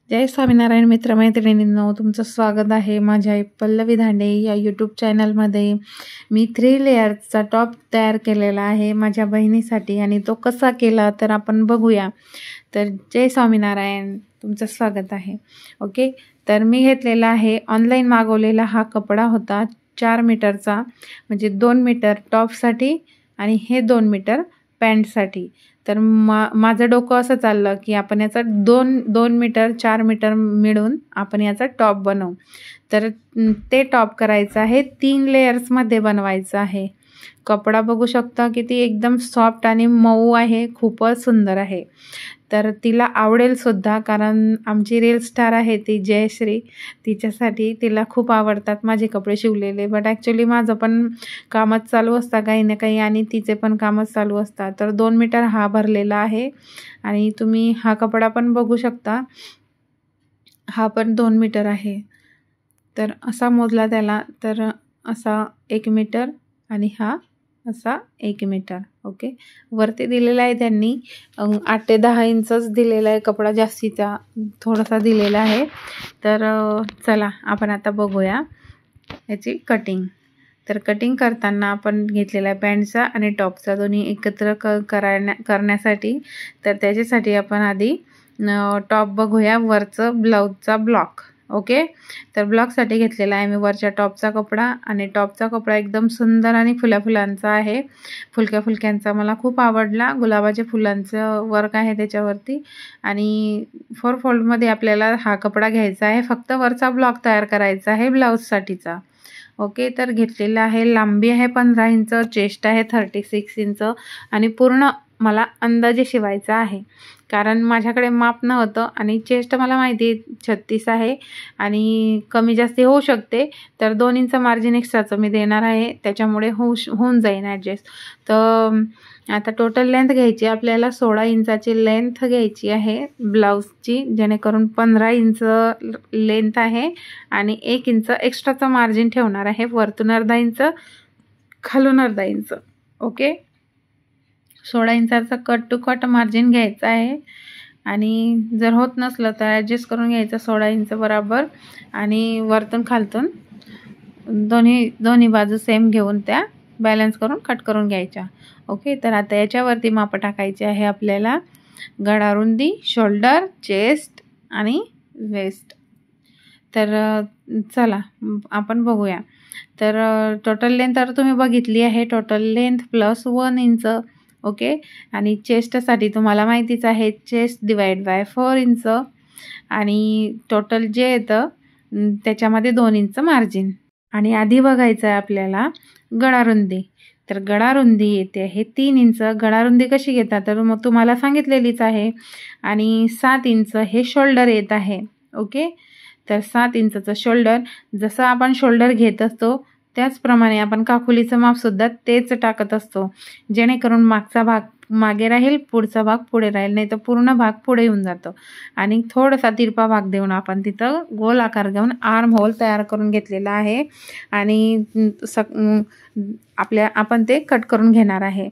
जय स्वामीनारायण मित्रमैत्रिणींनो, तुमचं स्वागत आहे माझ्या पल्लवी धांडे या यूट्यूब चॅनलमध्ये। मी 3 लेयर्सचा टॉप तयार केलेला आहे माझ्या बहिणीसाठी आणि तो कसा केला तर आपण बघूया। तर जय स्वामीनारायण, तुमचं स्वागत आहे। ओके, तर मी घेतलेला आहे, ऑनलाईन मागवलेला हा कपडा होता 4 मीटरचा, म्हणजे 2 मीटर टॉपसाठी आणि हे 2 मीटर पॅन्टसाठी। तर माझं डोकं असं चाललं की आपण याचा 2 मीटर 4 मीटर मिळून आपण याचा टॉप बनवू। तर ते टॉप करायचं आहे, 3 लेयर्समध्ये बनवायचं आहे। कपडा बघू शकता किती एकदम सॉफ्ट आणि मऊ आहे, खूपच सुंदर आहे। तर तिला आवडेल सुद्धा, कारण आमची रील स्टार आहे ती जयश्री, तिच्यासाठी तिला खूप आवडतात माझे कपडे शिवलेले। बट ॲक्च्युली माझं पण कामच चालू असतं काही ना काही आणि तिचे पण कामच चालू असतात। तर 2 मीटर हा भरलेला आहे आणि तुम्ही हा कपडा पण बघू शकता, हा पण 2 मीटर आहे। तर असा मोजला त्याला, तर असा 1 मीटर आणि हा असा 1 मीटर। ओके, वरती दिलेला आहे त्यांनी 8 ते 10 इंचच दिलेला आहे, कपडा जास्तीचा थोडासा दिलेला आहे। तर चला आपण आता बघूया याची कटिंग। तर कटिंग करताना आपण घेतलेला आहे पॅन्टचा आणि टॉपचा दोन्ही एकत्र करण्यासाठी। तर त्याच्यासाठी आपण आधी टॉप बघूया, वरचं ब्लाऊजचा ब्लॉक। ओके, तर ब्लॉकसाठी घेतलेला आहे मी वरच्या टॉपचा कपडा आणि टॉपचा कपडा एकदम सुंदर आणि फुलाफुलांचा आहे, फुलक्या फुलक्यांचा मला खूप आवडला। गुलाबाच्या फुलांचं वर्क आहे त्याच्यावरती आणि 4 फोल्डमध्ये आपल्याला हा कपडा घ्यायचा आहे, फक्त वरचा ब्लॉक तयार करायचा आहे ब्लाऊजसाठीचा। ओके, तर घेतलेला आहे, लांबी आहे 15 इंच, चेस्ट आहे 36 इंच आणि पूर्ण मला अंदाजे शिवायचा आहे, कारण माझ्याकडे माप नव्हतं आणि चेस्ट मला माहिती आहे 36 आहे आणि कमी जास्ती होऊ शकते। तर 2 इंच मार्जिन एक्स्ट्राचं मी देणार आहे, त्याच्यामुळे होऊन जाईल ॲडजस्ट। तर आता टोटल लेंथ घ्यायची आपल्याला, 16 इंचाची लेंथ घ्यायची आहे ब्लाऊजची, जेणेकरून 15 इंच लेंथ आहे आणि 1 इंच एक्स्ट्राचं मार्जिन ठेवणार आहे, वरतून अर्धा इंच खालून अर्धा इंच। ओके, 16 इंचाचा कट टू कट मार्जिन घ्यायचा आहे आणि जर होत नसलं तर ॲडजस्ट करून घ्यायचं 16 इंच बरोबर आणि वरतून खालतून दोन्ही बाजू सेम घेऊन त्या बॅलन्स करून कट करून घ्यायच्या। ओके, तर आता याच्यावरती माप टाकायचे आहे आपल्याला, गळारुंदी, शोल्डर, चेस्ट आणि वेस्ट। तर चला आपण बघूया। तर टोटल लेंथ तर तुम्ही बघितली आहे, total length plus 1 inch. Okay, आणि चेस्टसाठी तुम्हाला माहितीच आहे, चेस्ट डिवाइड बाय 4 इंच आणि टोटल जे येतं त्याच्यामध्ये 2 इंच मार्जिन। आणि आधी बघायचं आहे आपल्याला गळारुंदी। तर गळारुंदी येते आहे 3 इंच। गळारुंदी कशी घेतात तर मग तुम्हाला सांगितलेलीच आहे, आणि 7 इंच हे शोल्डर येत आहे। ओके, तर 7 इंचचं शोल्डर, जसं आपण शोल्डर घेत असतो त्याचप्रमाणे आपण काखुलीचं मापसुद्धा तेच टाकत असतो, जेणेकरून मागचा भाग मागे राहील, पुढचा भाग पुढे राहील, नाही तर पूर्ण भाग पुढे येऊन जातो। आणि थोडासा तिरपा भाग देऊन आपण तिथं गोल आकार घेऊन आर्म होल तयार करून घेतलेला आहे आणि आपण ते कट करून घेणार आहे।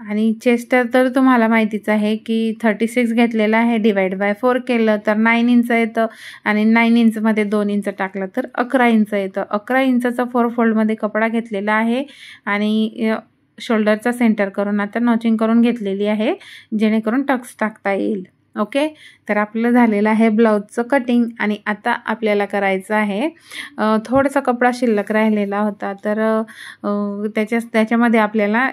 आणि चेस्ट तर तुम्हाला माहितीच आहे की 36 घेतलेला आहे, डिवाइड बाय 4 केलं तर 9 इंच येतं आणि 9 इंचमध्ये 2 इंच टाकलं तर 11 इंच येतं। 11 इंचाचा 4 फोल्डमध्ये कपडा घेतलेला आहे आणि शोल्डरचा सेंटर करून आता नॉचिंग करून घेतलेली आहे, जेणेकरून टक्स टाकता येईल। ओके, तर आपलं झालेलं आहे ब्लाऊजचं कटिंग आणि आता आपल्याला करायचं आहे, थोडासा कपडा शिल्लक राहिलेला होता, तर त्याच्यामध्ये आपल्याला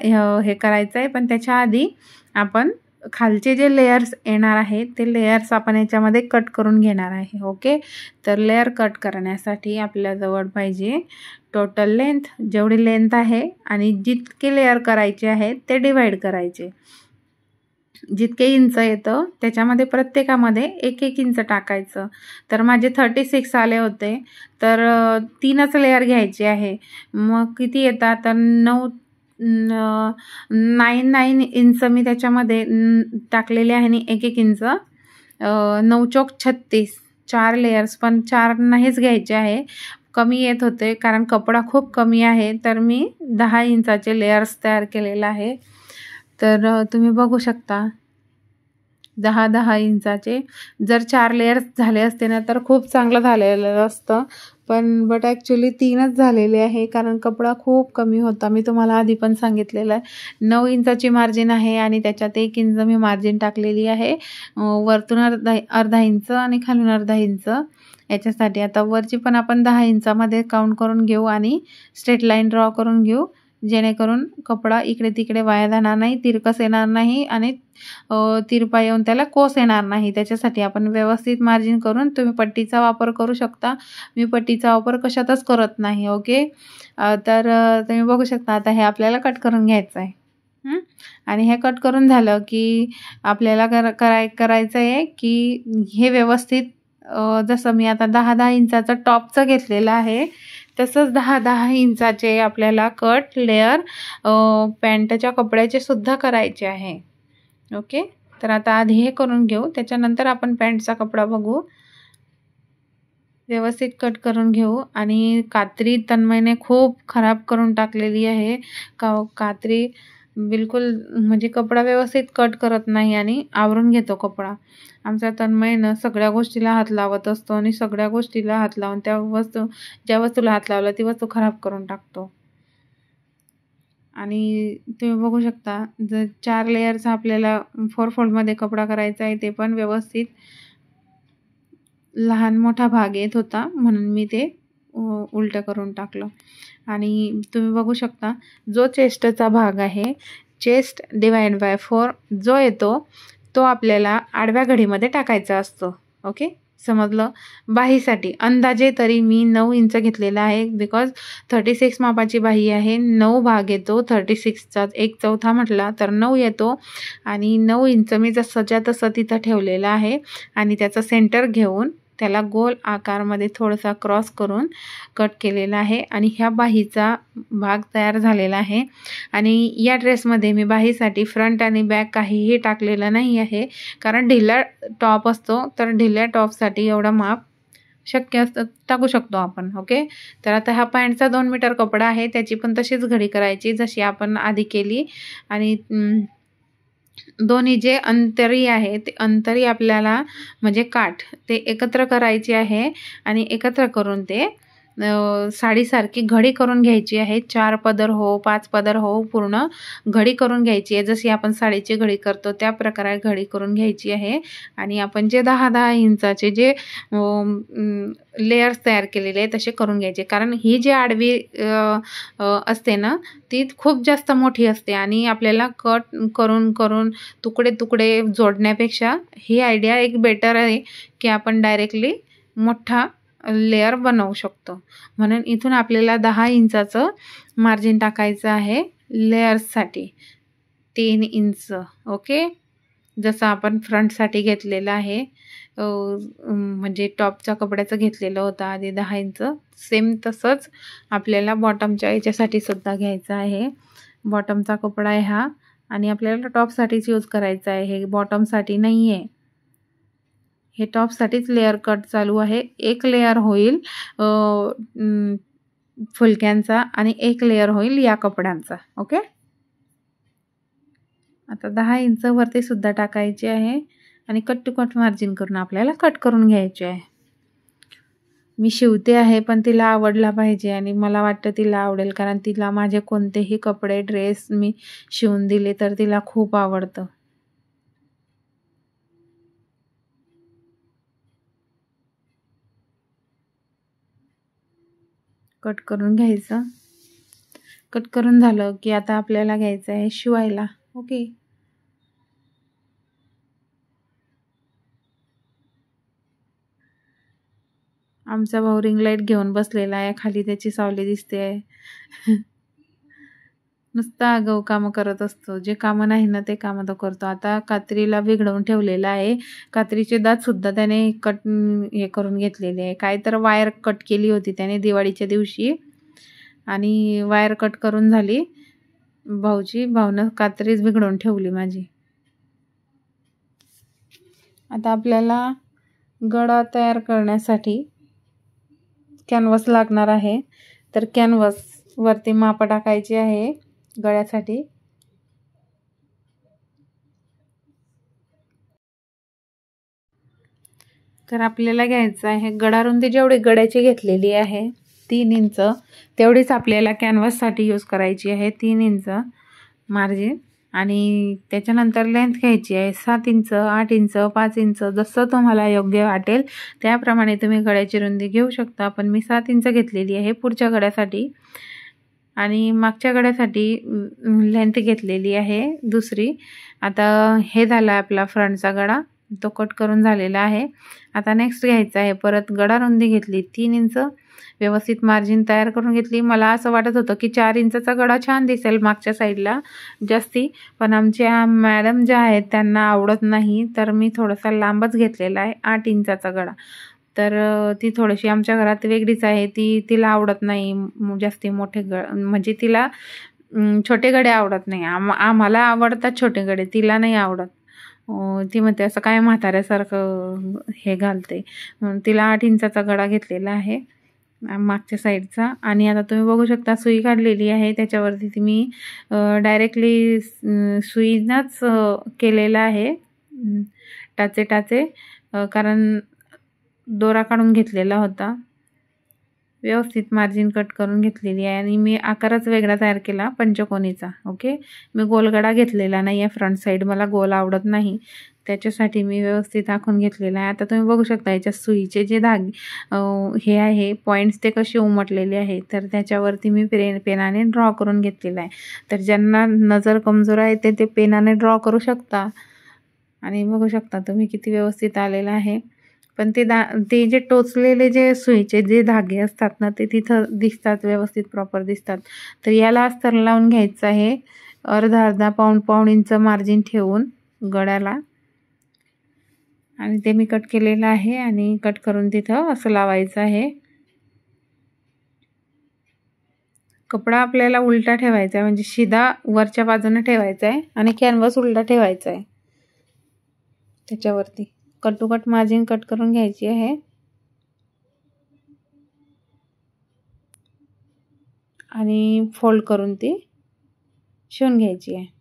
हे करायचं आहे। पण त्याच्या आधी आपण खालचे जे लेयर्स येणार आहेत ते लेयर्स आपण याच्यामध्ये कट करून घेणार आहे। ओके, तर लेयर कट करण्यासाठी आपल्याजवळ पाहिजे टोटल लेंथ, जेवढी लेंथ आहे आणि जितके लेयर करायचे आहेत ते डिवाइड करायचे। जितके इंच येतं त्याच्यामध्ये प्रत्येकामध्ये 1-1 इंच टाकायचं। तर माझे 36 आले होते, तर 3च लेयर घ्यायचे आहे। मग किती येतात तर 9 इंच मी त्याच्यामध्ये टाकलेले आहे आणि 1-1 इंच, 9 चौक 36, 4 लेयर्स, पण 4 नाहीच घ्यायचे आहे, कमी येत होते कारण कपडा खूप कमी आहे। तर मी 10 इंचाचे लेयर्स तयार केलेला आहे। तर तुम्ही बघू शकता 10-10 इंचाचे. जर 4 लेयर्स झाले असते ना तर खूप चांगलं झालेलं असतं, बट ॲक्च्युली 3च झालेले आहे कारण कपडा खूप कमी होता. मी तुम्हाला आधी पण सांगितलेलं आहे 9 इंचाची मार्जिन आहे आणि त्याच्यात 1 इंच मी मार्जिन टाकलेली आहे. वरतून अर्धा इंच आणि खालून अर्धा इंच याच्यासाठी. आता वरची पण आपण 10 इंचामध्ये काउंट करून घेऊ आणि स्ट्रेट लाईन ड्रॉ करून घेऊ, जेणेकरून कपडा इकडे तिकडे वाया जाणार नाही, तिरकस येणार नाही आणि तिरपा येऊन त्याला कोस येणार नाही. त्याच्यासाठी आपण व्यवस्थित मार्जिन करून तुम्ही पट्टीचा वापर करू शकता. मी पट्टीचा वापर कशातच करत नाही. ओके. तर तुम्ही बघू शकता आता हे आपल्याला कट करून घ्यायचं आहे. आणि हे कट करून झालं की आपल्याला करायचं आहे की हे व्यवस्थित जसं मी आता 10-10 इंचाचं टॉपचं घेतलेलं आहे तसंच 10-10 इंचाचे आपल्याला कट लेअर पॅन्टच्या कपड्याचे सुद्धा करायचे आहे. ओके. तर आता आधी हे करून घेऊ, त्याच्यानंतर आपण पॅन्टचा कपडा बघू. व्यवस्थित कट करून घेऊ आणि कात्री तन्मयने खूप खराब करून टाकलेली आहे. कात्री बिलकुल म्हणजे कपडा व्यवस्थित कट करत नाही आणि आवरून घेतो कपडा. आमचा तन्मयनं सगळ्या गोष्टीला हात लावत असतो आणि सगळ्या गोष्टीला हात लावून ज्या वस्तूला हात लावला ती वस्तू खराब करून टाकतो. आणि तुम्ही बघू शकता जर 4 लेयरचा आपल्याला 4 फोल्डमध्ये कपडा करायचा आहे, ते पण व्यवस्थित लहान मोठा भाग येत होता म्हणून मी ते उलटं करून टाकलं. आणि तुम्ही बघू शकता जो चेस्टचा भाग आहे, चेस्ट डिवाइड बाय 4 जो येतो तो आपल्याला आडव्या घडीमध्ये टाकायचा असतो. ओके, समजलं. बाहीसाठी अंदाजे तरी मी 9 इंच घेतलेला आहे, बिकॉज 36 मापाची बाही आहे. 9 भाग येतो 36चा, 1/4 म्हटला तर 9 येतो आणि 9 इंच मी जसंच्या तसं तिथं ठेवलेलं आहे आणि त्याचं सेंटर घेऊन त्याला गोल आकारमध्ये थोडासा क्रॉस करून कट केलेला आहे आणि ह्या बाहीचा भाग तयार झालेला आहे. आणि या ड्रेसमध्ये मी बाहीसाठी फ्रंट आणि बॅक काहीही टाकलेलं नाही आहे, कारण ढिला टॉप असतो, तर ढिल्या टॉपसाठी एवढं माप शक्य असतं टाकू शकतो आपण. ओके. तर आता हा पॅन्टचा 2 मीटर कपडा आहे, त्याची पण तशीच घडी करायची जशी आपण आधी केली. आणि दोन्ही जे अंतरी आहे ते अंतरी आपल्याला म्हणजे काठ ते एकत्र करायची आहे आणि एकत्र करून ते साडीसारखी घडी करून घ्यायची आहे. 4 पदर हो 5 पदर हो पूर्ण घडी करून घ्यायची आहे. जशी आपण साडीची घडी करतो त्या प्रकारे घडी करून घ्यायची आहे. आणि आपण जे 10-10 इंचाचे जे लेयर्स तयार केलेले आहे तसे करून घ्यायचे, कारण ही जी आडवी असते ना ती खूप जास्त मोठी असते आणि आपल्याला कट करून करून तुकडे तुकडे जोडण्यापेक्षा ही आयडिया एक बेटर आहे की आपण डायरेक्टली मोठा लेयर बनवू शकतो. म्हणून इथून आपल्याला 10 इंचाचं मार्जिन टाकायचं आहे लेयर्ससाठी, 3 इंच. ओके. जसं आपण फ्रंटसाठी घेतलेलं आहे, म्हणजे टॉपच्या कपड्याचं घेतलेलं होतं आधी 10 इंच, सेम तसंच आपल्याला बॉटमच्या याच्यासाठी सुद्धा घ्यायचं आहे. बॉटमचा कपडा आहे हा आणि आपल्याला टॉपसाठीच यूज करायचा आहे, हे बॉटमसाठी नाही आहे. हे टॉपसाठीच लेअर कट चालू आहे. एक लेअर होईल फुलक्यांचा आणि एक लेअर होईल या कपड्यांचा. ओके. आता 10 इंच वरती सुद्धा टाकायचे आहे आणि कट टू कट मार्जिन करून आपल्याला कट करून घ्यायचे आहे. मी शिवते आहे पण तिला आवडला पाहिजे आणि मला वाटतं तिला आवडेल, कारण तिला माझे कोणतेही कपडे ड्रेस मी शिवून दिले तर तिला खूप आवडतं. कट करून घ्यायचं. कट करून झालं की आता आपल्याला घ्यायचं आहे शिवायला. ओके. आमचा भाऊ रिंग लाईट घेऊन बसलेला आहे, खाली त्याची सावली दिसते आहे. नुसता आगाऊ कामं करत असतो, जे कामं नाही ना ते कामं तो करतो. आता कात्रीला बिघडवून ठेवलेलं आहे, कात्रीचे दातसुद्धा त्याने हे करून घेतलेले आहे. काय तर वायर कट केली होती त्याने दिवाळीच्या दिवशी आणि वायर कट करून झाली. भाऊनं कात्रीच बिघडवून ठेवली माझी. आता आपल्याला गळा तयार करण्यासाठी कॅनव्हास लागणार आहे, तर कॅनव्हास वरती माप टाकायची आहे गळ्यासाठी. तर आपल्याला घ्यायचं आहे गडारुंदी जेवढी गड्याची घेतलेली आहे 3 इंच, तेवढीच आपल्याला कॅनव्हाससाठी यूज करायची आहे 3 इंच मार्जिन. आणि त्याच्यानंतर लेंथ घ्यायची आहे 7 इंच, 8 इंच, 5 इंच, जसं तुम्हाला योग्य वाटेल त्याप्रमाणे तुम्ही गड्याची रुंदी घेऊ शकता. पण मी 7 इंच घेतलेली आहे पुढच्या गड्यासाठी आणि मागच्या गड्यासाठी लेंथ घेतलेली आहे दुसरी. आता हे झाला आपला फ्रंटचा गडा, तो कट करून झालेला आहे. आता नेक्स्ट घ्यायचा आहे परत गडा रुंदी घेतली 3 इंच, व्यवस्थित मार्जिन तयार करून घेतली. मला असं वाटत होतं की 4 इंचाचा गडा छान दिसेल मागच्या साईडला जास्ती, पण आमच्या मॅडम ज्या आहेत त्यांना आवडत नाही, तर मी थोडासा लांबच घेतलेला आहे 8 इंचाचा गडा. तर ती थोडीशी आमच्या घरात वेगळीच आहे, तिला आवडत नाही जास्ती मोठे म्हणजे तिला छोटे गडे आवडत नाही. आम्हाला आवडतात छोटे गडे, तिला नाही आवडत. ती म्हणते असं काय म्हाताऱ्यासारखं हे घालते. तिला 8 इंचाचा गडा घेतलेला आहे मागच्या साईडचा. आणि आता तुम्ही बघू शकता सुई काढलेली आहे, त्याच्यावरती मी डायरेक्टली सुईनंच केलेला आहे टाचे, कारण दोरा काढून घेतलेला होता. व्यवस्थित मार्जिन कट करून घेतलेली आहे आणि मी आकारच वेगळा तयार केला पंचकोनीचा. ओके, मी गोलगडा घेतलेला नाही आहे फ्रंट साईड, मला गोल आवडत नाही, त्याच्यासाठी मी व्यवस्थित आखून घेतलेला आहे. आता तुम्ही बघू शकता याच्या सुईचे जे धागे हे आहे पॉईंट्स ते कसे उमटलेले आहे, तर त्याच्यावरती मी पेनाने ड्रॉ करून घेतलेला आहे. तर ज्यांना नजर कमजोर आहे ते पेनाने ड्रॉ करू शकता. आणि बघू शकता तुम्ही किती व्यवस्थित आलेलं आहे. पण ते जे टोचलेले जे सुईचे जे धागे असतात ना ते तिथं दिसतात, व्यवस्थित प्रॉपर दिसतात. तर याला अस्तर लावून घ्यायचं आहे अर्धा पाऊण इंच मार्जिन ठेवून गळ्याला. आणि ते मी कट केलेलं आहे आणि कट करून तिथं असं लावायचं आहे. कपडा आपल्याला उलटा ठेवायचा आहे, म्हणजे शिदा वरच्या बाजूने ठेवायचा आहे आणि कॅनव्हास उलटा ठेवायचा आहे. त्याच्यावरती cut to cut margin cut करून घ्यायची आहे आणि फोल्ड करून ती शिवून घ्यायची आहे.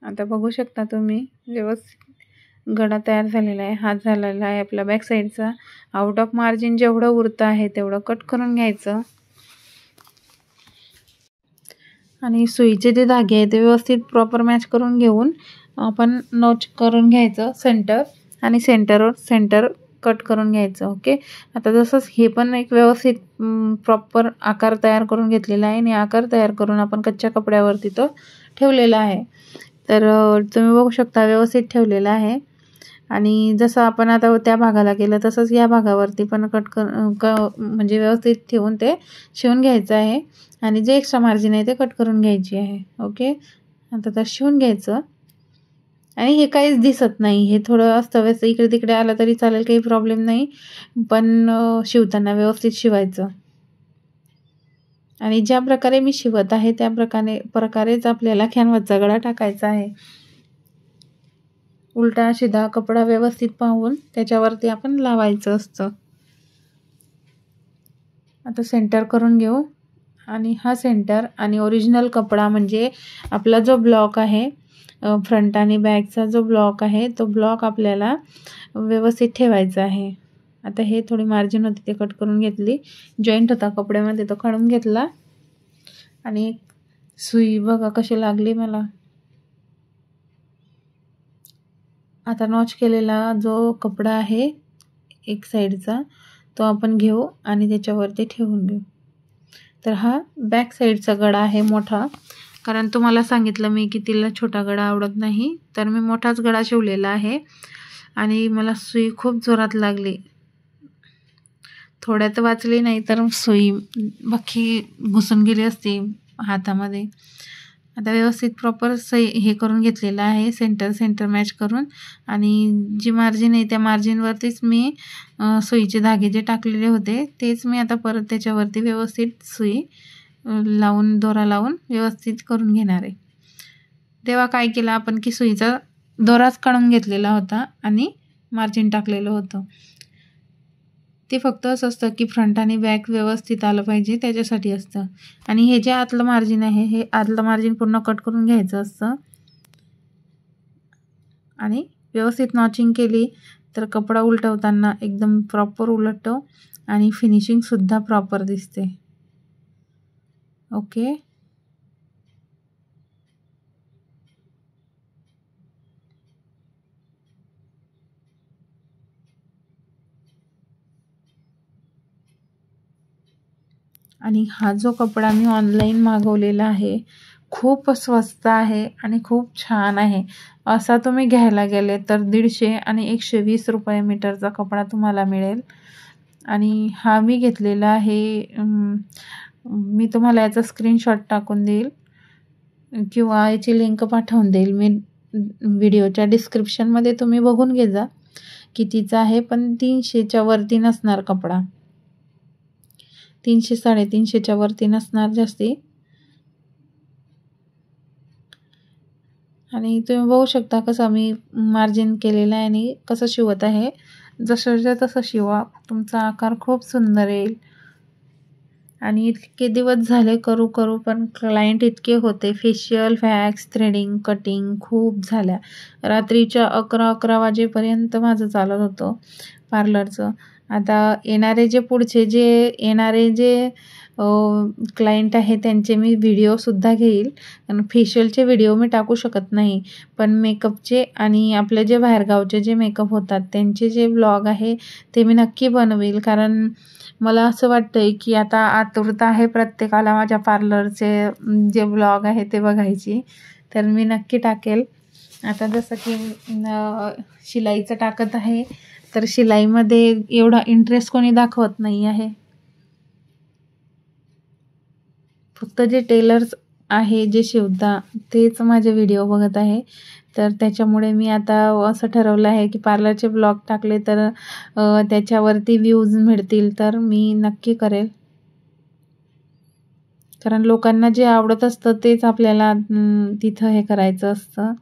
आता बघू शकता तुम्ही व्यवस्थित गडा तयार झालेला आहे. हात झालेला आहे आपला बॅक साईडचा. आउट ऑफ मार्जिन जेवढं उरतं आहे तेवढं कट करून घ्यायचं आणि सुईचे जे धागे आहेत ते व्यवस्थित प्रॉपर मॅच करून घेऊन आपण नॉच करून घ्यायचं सेंटर, आणि सेंटर कट करून घ्यायचं. ओके, आता जसंच हे पण एक व्यवस्थित प्रॉपर आकार तयार करून घेतलेला आहे आणि आकार तयार करून आपण कच्च्या कपड्यावरती तो ठेवलेला आहे. तर तुम्ही बघू शकता व्यवस्थित ठेवलेला आहे. आणि जसं आपण आता त्या भागाला केलं तसंच या भागावरती पण म्हणजे व्यवस्थित ठेवून ते शिवून घ्यायचं आहे आणि जे एक्स्ट्रा मार्जिन आहे ते कट करून घ्यायची आहे. ओके, आता तर शिवून घ्यायचं. आणि हे काहीच दिसत नाही, हे थोडं अस्तव्यस्त इकडे तिकडे आलं तरी चालेल, काही प्रॉब्लेम नाही, पण शिवताना व्यवस्थित शिवायचं. आणि ज्या प्रकारे मी शिवत आहे त्या प्रकारेच आपल्याला कॅनव्हासचा गळा टाकायचा आहे. उलटा सीधा कपडा व्यवस्थित पाहून त्याच्यावरती आपण लावायचं असतं. आता सेंटर करून घेऊ आणि हा सेंटर आणि ओरिजिनल कपडा म्हणजे आपला जो ब्लॉक आहे फ्रंट आणि बॅकचा जो ब्लॉक आहे तो ब्लॉक आपल्याला व्यवस्थित ठेवायचा आहे. आता हे थोडी मार्जिन होती ते कट करून घेतली, जॉईंट होता कपड्यामध्ये तो काढून घेतला आणि सुई बघा कशी लागली मला. आता नॉच केलेला जो कपडा आहे एक साईडचा तो आपण घेऊ आणि त्याच्यावरती ठेवून घेऊ. तर हा बॅक साईडचा गळा आहे मोठा, कारण तुम्हाला सांगितलं मी की तिला छोटा गळा आवडत नाही, तर मी मोठाच गळा शिवलेला आहे. आणि मला सुई खूप जोरात लागली, थोड्यात वाचली नाही तर सुई बाकी घुसून गेली असती हातामध्ये. आता व्यवस्थित प्रॉपर हे करून घेतलेलं आहे सेंटर मॅच करून. आणि जी मार्जिन आहे त्या मार्जिनवरतीच मी सुईचे धागे जे टाकलेले होते तेच मी आता परत त्याच्यावरती व्यवस्थित सुई लावून दोरा लावून व्यवस्थित करून घेणार आहे. तेव्हा काय केलं आपण की सुईचा दोराच काढून घेतलेला होता आणि मार्जिन टाकलेलं होतं. ते फक्त असं असतं की फ्रंट आणि बॅक व्यवस्थित आलं पाहिजे त्याच्यासाठी असतं. आणि हे जे आतलं मार्जिन आहे हे आतलं मार्जिन पूर्ण कट करून घ्यायचं असतं आणि व्यवस्थित नॉचिंग केली तर कपडा उलटवताना एकदम प्रॉपर उलटतो आणि फिनिशिंगसुद्धा प्रॉपर दिसते. ओके. आणि हा जो कपडा मी ऑनलाईन मागवलेला आहे खूप स्वस्त आहे आणि खूप छान आहे. असा तुम्ही घ्यायला गेले तर 150 आणि 120 रुपये मीटरचा कपडा तुम्हाला मिळेल. आणि हा मी घेतलेला आहे. मी तुम्हाला याचा स्क्रीनशॉट टाकून देईल किंवा याची लिंक पाठवून देईल मी व्हिडिओच्या डिस्क्रिप्शनमध्ये. तुम्ही बघून घे जा कितीचा आहे. पण 300च्या वरती नसणार कपडा. 300-350च्या वरती नसणार जास्ती. आणि तुम्ही बघू शकता कसं मी मार्जिन केलेलं आहे आणि कसं शिवत आहे. जसंच्या तसं शिवा, तुमचा आकार खूप सुंदर येईल. आणि इतके दिवस झाले करू पण क्लायंट इतके होते. फेशियल, वॅक्स, थ्रेडिंग, कटिंग खूप झाल्या. रात्रीच्या 11 वाजेपर्यंत माझं चालत होतं पार्लरचं. आता येणारे जे क्लायंट आहे त्यांचे मी व्हिडिओसुद्धा घेईल. आणि फेशियलचे व्हिडिओ मी टाकू शकत नाही, पण मेकअपचे आणि आपले जे बाहेरगावचे जे मेकअप होतात त्यांचे जे व्लॉग आहे ते मी नक्की बनवेल. कारण मला असं वाटतंय की आता आतुरता आहे प्रत्येकाला माझ्या पार्लरचे जे व्लॉग आहे ते बघायची. तर मी नक्की टाकेल. आता जसं की शिलाईचं टाकत आहे तर शिलाईमध्ये एवढा इंटरेस्ट कोणी दाखवत नाही आहे. फक्त जे टेलर्स आहे जे शिवता तेच माझे व्हिडिओ बघत आहे. तर त्याच्यामुळे मी आता असं ठरवलं आहे की पार्लरचे ब्लॉग टाकले तर त्याच्यावरती व्ह्यूज मिळतील तर मी नक्की करेल. कारण लोकांना जे आवडत असतं तेच आपल्याला तिथं हे करायचं असतं.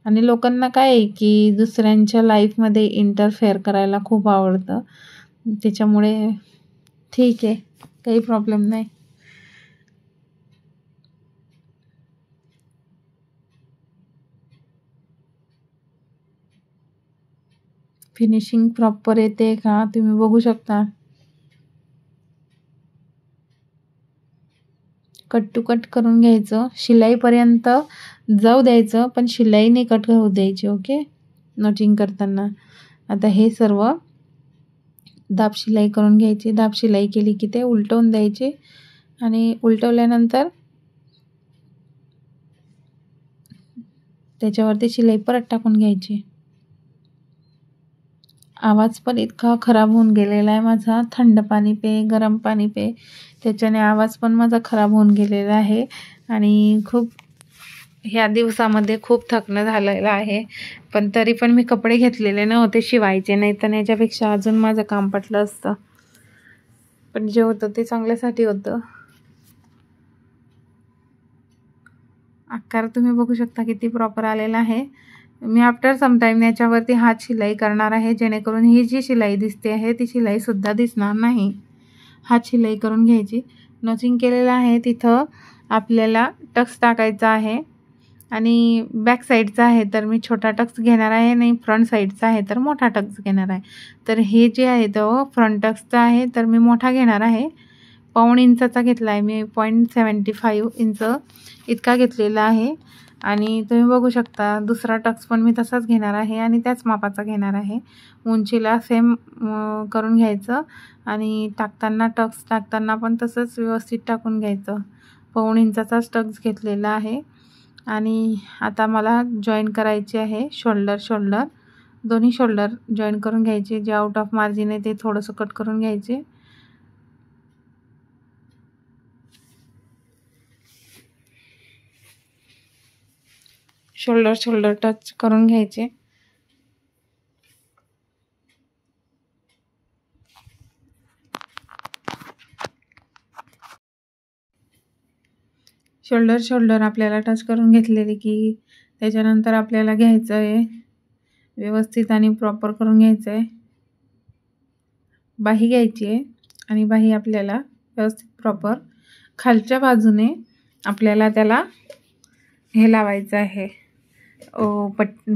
आणि लोकांना काय आहे की दुसऱ्यांच्या लाईफमध्ये इंटरफेअर करायला खूप आवडतं. त्याच्यामुळे ठीक आहे, काही प्रॉब्लेम नाही. फिनिशिंग प्रॉपर येते का तुम्ही बघू शकता. कट टू कट करून घ्यायचं. शिलाईपर्यंत जाऊ द्यायचं पण शिलाई नाही कट होऊ द्यायची. ओके. नॉचिंग करताना आता हे सर्व दाब शिलाई करून घ्यायची. दाब शिलाई केली की ते उलटवून द्यायचे आणि उलटवल्यानंतर त्याच्यावरती शिलाई परत टाकून घ्यायची. आवाज पण इतका खराब होऊन गेलेला आहे माझा. थंड पाणी पे, गरम पाणी पे, त्याच्याने आवाज पण माझा खराब होऊन गेलेला आहे. आणि खूप ह्या दिवसामध्ये खूप थकणं झालेलं आहे. पण तरी पण मी कपडे घेतलेले नव्हते शिवायचे, नाही तर याच्यापेक्षा अजून माझं काम पटलं असतं. पण जे होतं ते चांगल्यासाठी होतं. आकार तुम्ही बघू शकता किती प्रॉपर आलेला आहे. मी आफ्टर सम टाईम याच्यावरती हात शिलाई करणार आहे जेणेकरून ही जी शिलाई दिसते आहे ती शिलाईसुद्धा दिसणार नाही. हात शिलाई करून घ्यायची. नॉचिंग केलेलं आहे तिथं आपल्याला टक्स टाकायचा आहे. आणि बॅक साईडचा आहे तर मी छोटा टक्स घेणार आहे आणि फ्रंट साईडचा आहे तर मोठा टक्स घेणार आहे. तर हे जे आहे तो फ्रंट टक्सचा आहे तर मी मोठा घेणार आहे. 1.5 इंचाचा घेतला आहे मी. 0.75 इंच इतका घेतलेला आहे. आणि तुम्ही बघू शकता दुसरा टक्स पण मी तसाच घेणार आहे आणि त्याच मापाचा घेणार आहे. उंचीला सेम करून घ्यायचं आणि टक्स टाकताना पण तसंच व्यवस्थित टाकून घ्यायचं. 1.5 इंचाचाच टक्स घेतलेला आहे. आणि आता मला जॉईन करायचे आहे शोल्डर. दोन्ही शोल्डर जॉईन करून घ्यायचे. जे आउट ऑफ मार्जिन आहे ते थोडंसं कट करून घ्यायचे. शोल्डर टच करून घ्यायचे. शोल्डर आपल्याला टच करून घेतलेली की त्याच्यानंतर आपल्याला घ्यायचं आहे व्यवस्थित आणि प्रॉपर करून घ्यायचं आहे. बाही घ्यायची आहे आणि बाही आपल्याला व्यवस्थित प्रॉपर खालच्या बाजूने आपल्याला त्याला हे लावायचं आहे,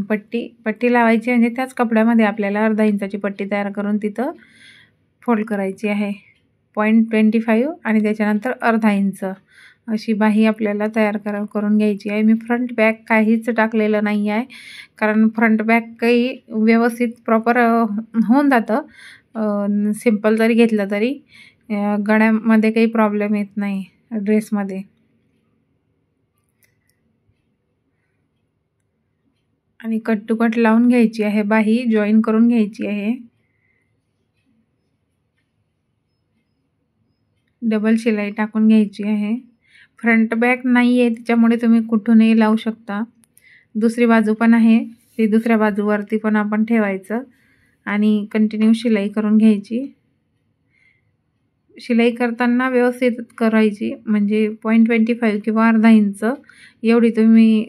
पट्टी लावायची. म्हणजे त्याच कपड्यामध्ये आपल्याला अर्धा इंचाची पट्टी तयार करून तिथं फोल्ड करायची आहे 0.25 आणि त्याच्यानंतर अर्धा इंच अशी बाही आपल्याला तयार करून घ्यायची आहे. मी फ्रंट बॅक काहीच टाकलेलं नाही आहे, कारण फ्रंट बॅक काही व्यवस्थित प्रॉपर होऊन जातं. सिम्पल जरी घेतलं तरी गळ्यामध्ये काही प्रॉब्लेम येत नाही ड्रेसमध्ये. आणि कट टू कट लावून घ्यायची आहे, बाही जॉईन करून घ्यायची आहे. डबल शिलाई टाकून घ्यायची आहे. फ्रंट बॅक नाही आहे त्याच्यामुळे तुम्ही कुठूनही लावू शकता. दुसरी बाजू पण आहे, ती दुसऱ्या बाजूवरती पण आपण ठेवायचं आणि कंटिन्यू शिलाई करून घ्यायची. शिलाई करताना व्यवस्थित करायची, म्हणजे 0.25 किंवा अर्धा इंच एवढी तुम्ही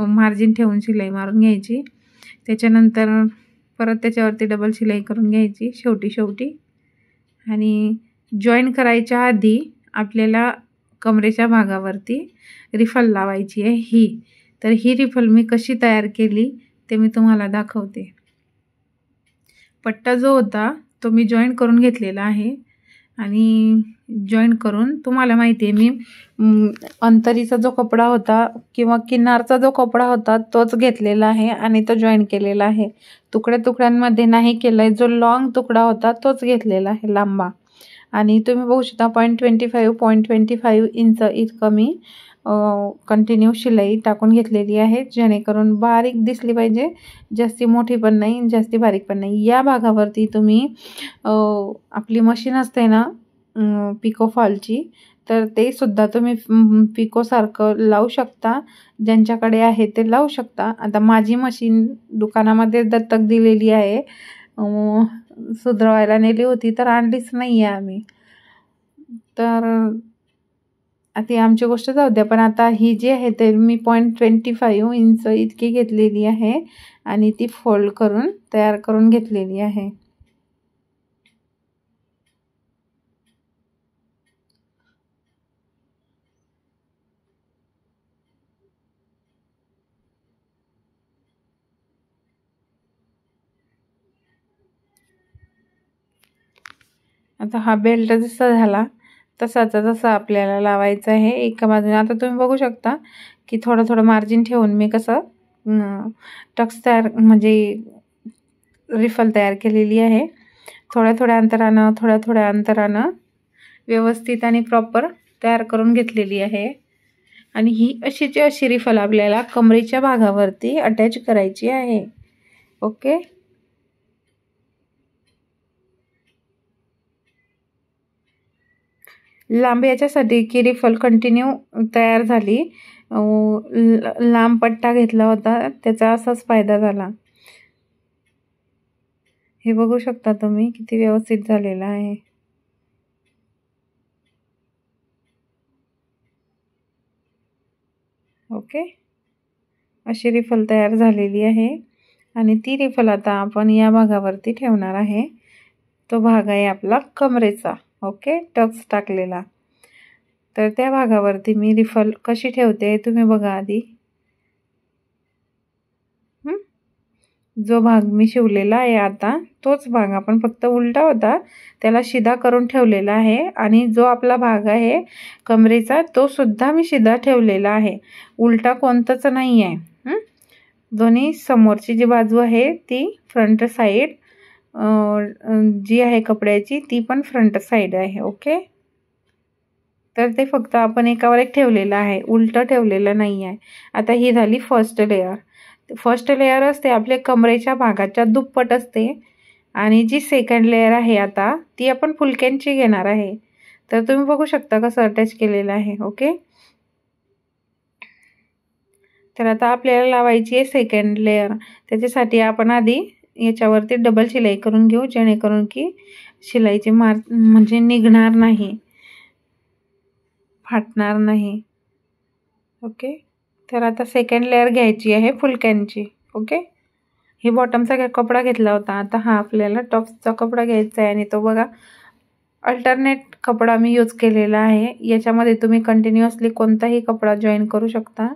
मार्जिन ठेवून शिलाई मारून घ्यायची. त्याच्यानंतर परत त्याच्यावरती डबल शिलाई करून घ्यायची शेवटी. आणि जॉईन करायच्या आधी आपल्याला कमरेच्या भागावरती रिफल लावायची आहे तर ही रिफल मी कशी तयार केली ते मी तुम्हाला दाखवते. पट्टा जो होता तो मी जॉईन करून घेतलेला आहे आणि जॉईन करून तुम्हाला माहिती आहे मी अंतरीचा जो कपडा होता किंवा किनारचा जो कपडा होता तोच घेतलेला आहे आणि तो जॉईन केलेला आहे. तुकड्यांमध्ये नाही केला आहे. जो लॉंग तुकडा होता तोच घेतलेला आहे लांबा. आणि तुम्ही बघू शकता 0.25 इंच इतकं मी कंटिन्यू शिलाई टाकून घेतलेली आहे, जेणेकरून बारीक दिसली पाहिजे. जास्ती मोठी पण नाही, जास्ती बारीक पण नाही. या भागावरती तुम्ही आपली मशीन असते ना पिको फॉलची, तर ते सुद्धा तुम्ही पिकोसारखं लावू शकता. ज्यांच्याकडे आहे ते लावू शकता. आता माझी मशीन दुकानामध्ये दत्तक दिलेली आहे, सुधरवायला नेली होती तर आणलीच नाही आहे आम्ही. तर आता आमची गोष्ट जाऊ द्या, पण आता ही जी आहे ते मी 0.25 इंच इतकी घेतलेली आहे आणि ती फोल्ड करून तयार करून घेतलेली आहे. आता हा बेल्ट जसा झाला तसा आपल्याला लावायचा आहे एका बाजूने. आता तुम्ही बघू शकता की थोडं मार्जिन ठेवून मी कसं टक्स तयार म्हणजे रिफल तयार केलेली आहे. थोड्या अंतरानं व्यवस्थित आणि प्रॉपर तयार करून घेतलेली आहे. आणि ही अशी रिफल आपल्याला कमरेच्या भागावरती अटॅच करायची आहे. ओके. लांब याच्यासाठी की रिफल कंटिन्यू तयार झाली, लांब पट्टा घेतला होता त्याचा असाच फायदा झाला. हे बघू शकता तुम्ही किती व्यवस्थित झालेला आहे. ओके, अशी रिफल तयार झालेली आहे आणि ती रिफल आता आपण या भागावरती ठेवणार आहे. तो भाग आहे आपला कमरेचा. ओके, टक्स टाकलेला. तर त्या भागावरती मी रिफल कशी ठेवते तुम्ही बघा आधी. जो भाग मी शिवलेला आहे आता तोच भाग आपण फक्त उलटा होता त्याला शिधा करून ठेवलेला आहे. आणि जो आपला भाग आहे कमरेचा तो सुद्धा मी शिधा ठेवलेला आहे, उलटा कोणताच नाही आहे. दोन्ही समोरची जी बाजू आहे ती फ्रंट साईड जी आहे कपड्याची ती पण फ्रंट साईड आहे. ओके, तर ते फक्त आपण एकावर एक ठेवलेलं आहे, उलटं ठेवलेलं नाही आहे. आता ही झाली फर्स्ट लेयर. फर्स्ट लेयर असते आपल्या कमरेच्या भागाच्या दुप्पट असते. आणि जी सेकंड लेयर आहे आता ती आपण फुलक्यांची घेणार आहे. तर तुम्ही बघू शकता कसं अटॅच केलेलं आहे. ओके, तर आता आपल्याला लावायची आहे सेकंड लेयर. त्याच्यासाठी आपण आधी याच्यावरती डबल शिलाई करून घेऊ, जेणेकरून की शिलाईची म्हणजे निघणार नाही, फाटणार नाही. ओके, तर आता सेकंड लेअर घ्यायची आहे फुलक्यांची. ओके, ही बॉटमचा कपडा घेतला होता, आता हा आपल्याला टॉपचा कपडा घ्यायचा आहे. आणि तो बघा अल्टरनेट कपडा मी यूज केलेला आहे. याच्यामध्ये तुम्ही कंटिन्युअसली कोणताही कपडा जॉईन करू शकता.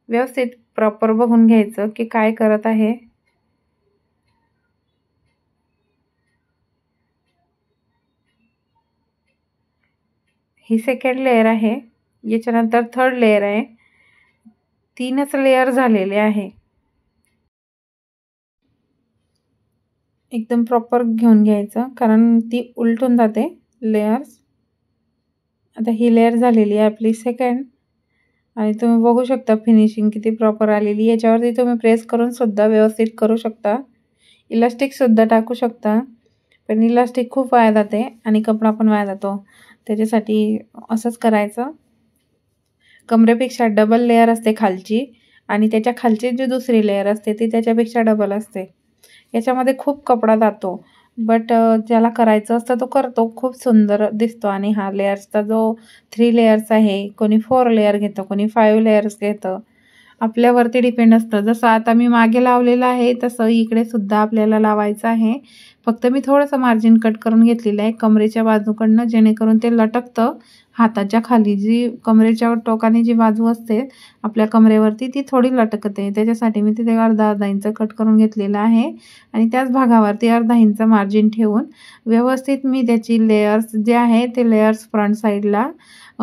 व्यवस्थित प्रॉपर बघून घ्यायचं की काय करत आहे. ही सेकंड लेअर आहे, याच्यानंतर थर्ड लेअर आहे. 3च लेअर झालेले आहे. एकदम प्रॉपर घेऊन घ्यायचं कारण ती उलटून जाते लेअर्स. आता ही लेअर झालेली आहे आपली सेकंड. आणि तुम्ही बघू शकता फिनिशिंग किती प्रॉपर आलेली. याच्यावरती तुम्ही प्रेस करून सुद्धा व्यवस्थित करू शकता. इलास्टिक सुद्धा टाकू शकता, पण इलास्टिक खूप वाया जाते आणि कपडा पण वाया जातो. त्याच्यासाठी असंच करायचं. कमरेपेक्षा डबल लेअर असते खालची आणि त्याच्या खालची जी दुसरी लेअर असते ती त्याच्यापेक्षा डबल असते. याच्यामध्ये खूप कपडा जातो, बट ज्याला करायचं असतं तो करतो. खूप सुंदर दिसतो. आणि हा लेअर्सचा जो 3 लेअर्स आहे, कोणी 4 लेअर घेतं, कोणी 5 लेअर्स घेतं. आपल्यावरती डिपेंड असतं. जसं आता मी मागे लावलेलं आहे तसं इकडे सुद्धा आपल्याला लावायचं आहे. फक्त मी थोडंसं मार्जिन कट करून घेतलेलं आहे कमरेच्या बाजूकडनं, जेणेकरून ते लटकतं. हाताच्या खाली जी कमरेच्या टोकाने जी बाजू असते आपल्या कमरेवरती ती थोडी लटकते. त्याच्यासाठी मी तिथे अर्धा इंच कट करून घेतलेलं आहे. आणि त्याच भागावरती अर्धा इंच मार्जिन ठेवून व्यवस्थित मी त्याची लेअर्स जे आहे ते लेअर्स फ्रंट साईडला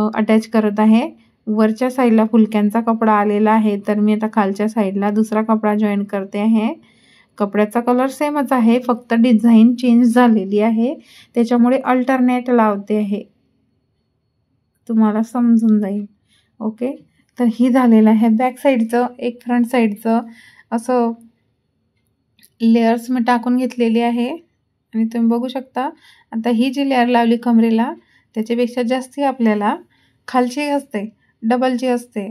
अटॅच करत आहे. वरच्या साईडला फुलक्यांचा कपडा आलेला आहे, तर मी आता खालच्या साईडला दुसरा कपडा जॉईन करते आहे. कपड्याचा कलर सेमच आहे, फक्त डिझाईन चेंज झालेली आहे, त्याच्यामुळे अल्टरनेट लावते आहे, तुम्हाला समजून जाईल. ओके, तर ही झालेलं आहे बॅक साईडचं. एक फ्रंट साईडचं असं लेअर्स मी टाकून घेतलेली आहे. आणि तुम्ही बघू शकता आता ही जी लेअर लावली कमरेला त्याच्यापेक्षा जास्ती आपल्याला खालची असते, डबलची असते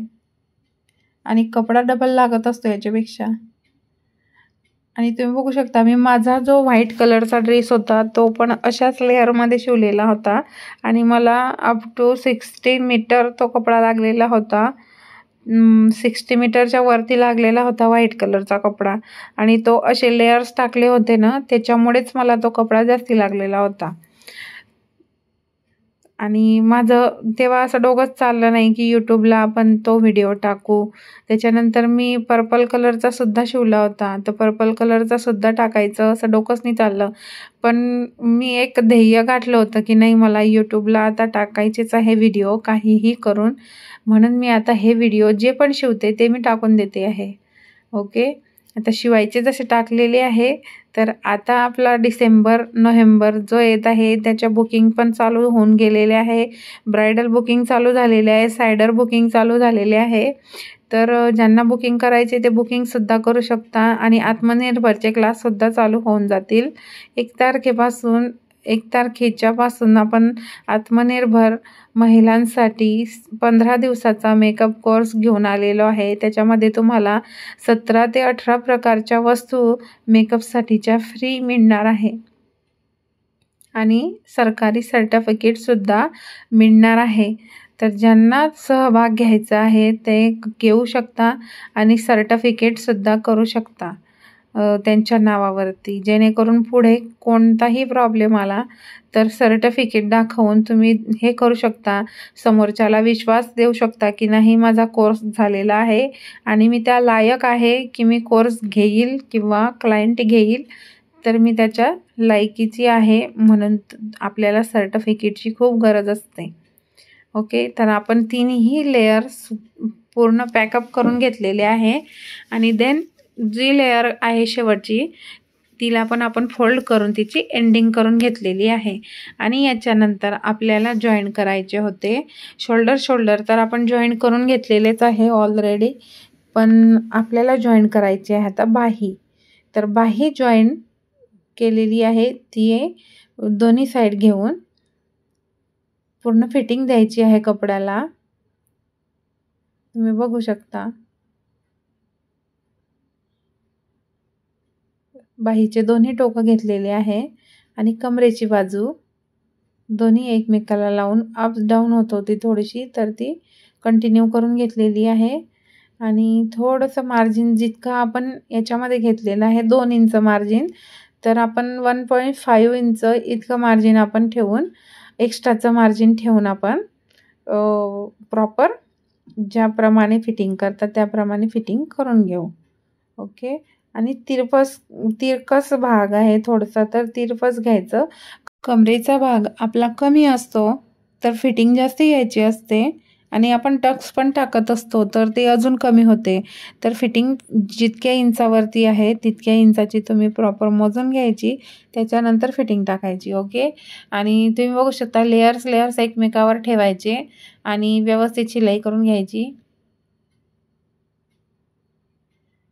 आणि कपडा डबल लागत असतो याच्यापेक्षा. आणि तुम्ही बघू शकता मी माझा जो व्हाईट कलरचा ड्रेस होता तो पण अशाच लेअरमध्ये शिवलेला होता आणि मला अप टू 60 मीटर तो कपडा लागलेला होता. 60 मीटरच्या वरती लागलेला होता व्हाईट कलरचा कपडा. आणि तो असे लेअर्स टाकले होते ना, त्याच्यामुळेच मला तो कपडा जास्ती लागलेला होता. आणि माझं तेव्हा असं डोकंच चाललं नाही की यूट्यूबला आपण तो व्हिडिओ टाकू. त्याच्यानंतर मी पर्पल कलरचा सुद्धा शिवला होता, तर पर्पल कलरचा सुद्धा टाकायचं असं डोकंच नाही चाललं. पण मी एक ध्येय गाठलं होतं की नाही, मला यूट्यूबला आता टाकायचेच आहे व्हिडिओ काहीही करून. म्हणून मी आता हे व्हिडिओ जे पण शिवते ते मी टाकून देते आहे. ओके, आता शिवायचे जसे टाकलेले आहे, तर आता आपला डिसेंबर नोव्हेंबर जो येत आहे त्याच्या बुकिंग पण चालू होऊन गेलेले आहे. ब्रायडल बुकिंग चालू झालेले आहे, सायडर बुकिंग चालू झालेले आहे. तर ज्यांना बुकिंग करायचे ते बुकिंगसुद्धा करू शकता. आणि आत्मनिर्भरचे क्लाससुद्धा चालू होऊन जातील 1 तारखेच्यापासून. आपण आत्मनिर्भर महिलांसाठी 15 दिवसाचा मेकअप कोर्स घेऊन आलेलो आहे. त्याच्यामध्ये तुम्हाला 17 ते 18 प्रकारच्या वस्तू मेकअपसाठीच्या फ्री मिळणार आहे आणि सरकारी सर्टिफिकेटसुद्धा मिळणार आहे. तर ज्यांना सहभाग घ्यायचा आहे ते घेऊ शकता आणि सर्टिफिकेटसुद्धा करू शकता त्यांच्या नावावरती, जेणेकरून पुढे कोणताही प्रॉब्लेम आला तर सर्टिफिकेट दाखवून तुम्ही हे करू शकता. समोरच्याला विश्वास देऊ शकता की नाही, माझा कोर्स झालेला आहे आणि मी त्या लायक आहे की मी कोर्स घेईल किंवा क्लायंट घेईल, तर मी त्याच्या लायकीची आहे. म्हणून आपल्याला सर्टिफिकेटची खूप गरज असते. ओके, तर आपण 3ही लेयर्स पूर्ण पॅकअप करून घेतलेले आहे. आणि देन जी लेअर आहे शेवटची तिला पण आपण फोल्ड करून तिची एंडिंग करून घेतलेली आहे. आणि याच्यानंतर आपल्याला जॉईन करायचे होते शोल्डर. तर आपण जॉईन करून घेतलेलेच आहे ऑलरेडी, पण आपल्याला जॉईन करायची आहे आता बाही. तर बाही जॉईन केलेली आहे, ती दोन्ही साईड घेऊन पूर्ण फिटिंग द्यायची आहे कपड्याला. तुम्ही बघू शकता बाहीचे दोन्ही टोकं घेतलेले आहे आणि कमरेची बाजू दोन्ही एकमेकाला लावून अप डाऊन होत होती थोडीशी, तर ती कंटिन्यू करून घेतलेली आहे आणि थोडंसं मार्जिन जितकं आपण याच्यामध्ये घेतलेलं आहे 2 इंच मार्जिन, तर आपण 1.5 इंच इतकं मार्जिन आपण ठेवून एक्स्ट्राचं मार्जिन ठेवून आपण प्रॉपर ज्याप्रमाणे फिटिंग करतात त्याप्रमाणे फिटिंग करून घेऊ. ओके. आणि तिरकस भाग आहे थोडासा, तर तिरकस घ्यायचं. कमरेचा भाग आपला कमी असतो तर फिटिंग जास्त घ्यायची असते आणि आपण टक्स पण टाकत असतो तर ते अजून कमी होते. तर फिटिंग जितक्या इंचावरती आहे तितक्या इंचाची तुम्ही प्रॉपर मोजून घ्यायची, त्याच्यानंतर फिटिंग टाकायची. ओके. आणि तुम्ही बघू शकता लेयर्स एकमेकावर ठेवायचे आणि व्यवस्थित शिलाई करून घ्यायची.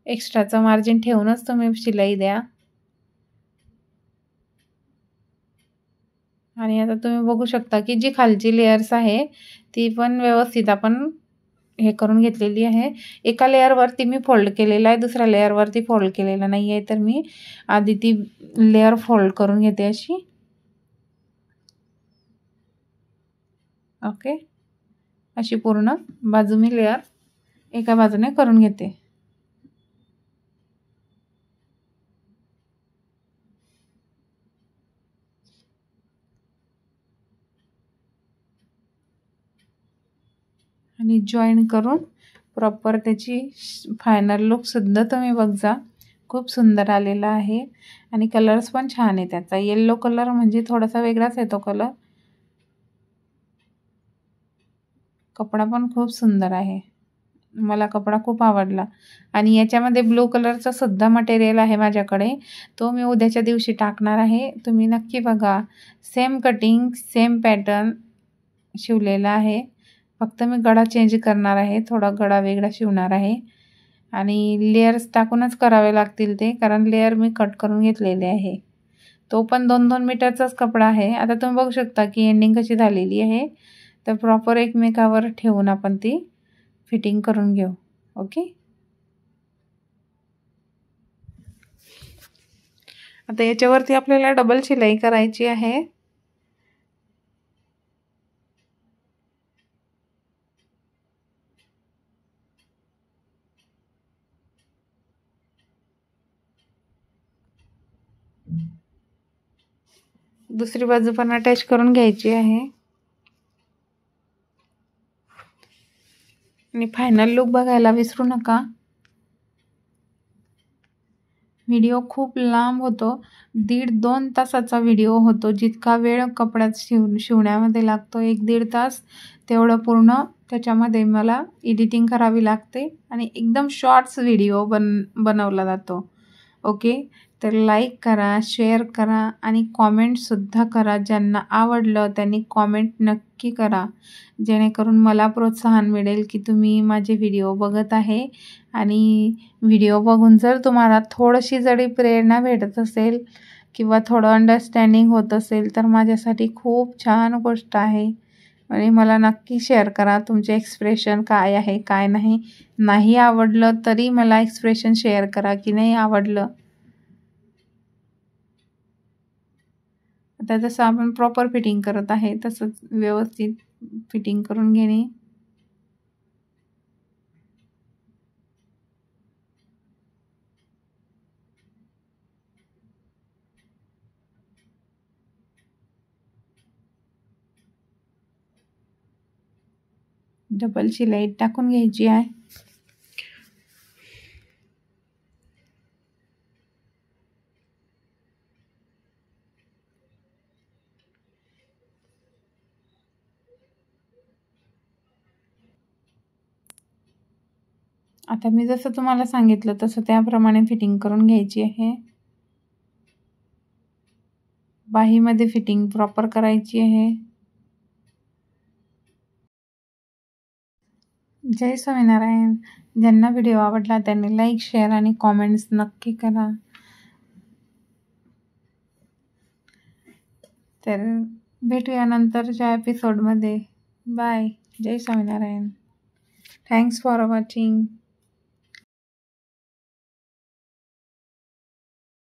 एक्स्ट्राचं मार्जिन ठेवूनच तुम्ही शिलाई द्या. आणि आता तुम्ही बघू शकता की जी खालची लेयर्स आहे ती पण व्यवस्थित आपण हे करून घेतलेली आहे. एका लेयरवरती मी फोल्ड केलेला आहे, दुसऱ्या लेयरवरती फोल्ड केलेला नाही आहे, तर मी आधी ती लेयर फोल्ड करून घेते अशी. ओके. अशी पूर्ण बाजू मी लेयर एका बाजूने करून घेते. आणि जॉईन करून प्रॉपर त्याची फायनल लुकसुद्धा तुम्ही बघा, खूप सुंदर आलेला आहे आणि कलर्स पण छान आहे त्याचा. येल्लो कलर म्हणजे थोडासा वेगळाच आहे तो कलर. कपडा पण खूप सुंदर आहे, मला कपडा खूप आवडला. आणि याच्यामध्ये ब्लू कलरचा सुद्धा मटेरियल आहे माझ्याकडे, तो मी उद्याच्या दिवशी टाकणार आहे. तुम्ही नक्की बघा. सेम कटिंग सेम पॅटर्न शिवलेला आहे, फक्त मी गळा चेंज करणार आहे, थोडा गळा वेगळा शिवणार आहे. आणि लेयर्स टाकूनच करावे लागतील ते, कारण लेयर मी कट करून घेतलेले आहे. तो पण 2-2 मीटरचाच कपडा आहे. आता तुम्ही बघू शकता की एंडिंग कशी झालेली आहे. तर प्रॉपर एकमेकावर ठेवून आपण ती फिटिंग करून घेऊ. ओके. आता याच्यावरती आपल्याला डबल शिलाई करायची आहे. दुसरी बाजू पण अटॅच करून घ्यायची आहे. आणि फायनल लुक बघायला विसरू नका. व्हिडिओ खूप लांब होतो, 1.5-2 तासाचा व्हिडिओ होतो. जितका वेळ कपड्यात शिवण्यामध्ये लागतो 1-1.5 तास, तेवढं पूर्ण त्याच्यामध्ये मला एडिटिंग करावी लागते आणि एकदम शॉर्ट्स व्हिडिओ बनवला जातो. ओके. तर लाईक करा, शेअर करा आणि कॉमेंटसुद्धा करा. ज्यांना आवडलं त्यांनी कॉमेंट नक्की करा, जेणेकरून मला प्रोत्साहन मिळेल की तुम्ही माझे व्हिडिओ बघत आहे. आणि व्हिडिओ बघून जर तुम्हाला थोडीशी जरी प्रेरणा भेटत असेल किंवा थोडं अंडरस्टँडिंग होत असेल तर माझ्यासाठी खूप छान गोष्ट आहे. आणि मला नक्की शेअर करा तुमचे एक्सप्रेशन काय आहे काय नाही. नाही आवडलं तरी मला एक्सप्रेशन शेअर करा की नाही आवडलं. आता जसं आपण प्रॉपर फिटिंग करत आहे तसंच व्यवस्थित फिटिंग करून घेणे. डबल शिलाई टाकून घ्यायची आहे. आता मी जसं तुम्हाला सांगितलं तसं त्याप्रमाणे फिटिंग करून घ्यायची आहे. बाहीमध्ये फिटिंग प्रॉपर करायची आहे. जय स्वामीनारायण. ज्यांना व्हिडिओ आवडला त्यांनी लाईक शेअर आणि कॉमेंट्स नक्की करा. तर भेटूया नंतरच्या एपिसोडमध्ये. बाय. जय स्वामीनारायण. Thanks for watching.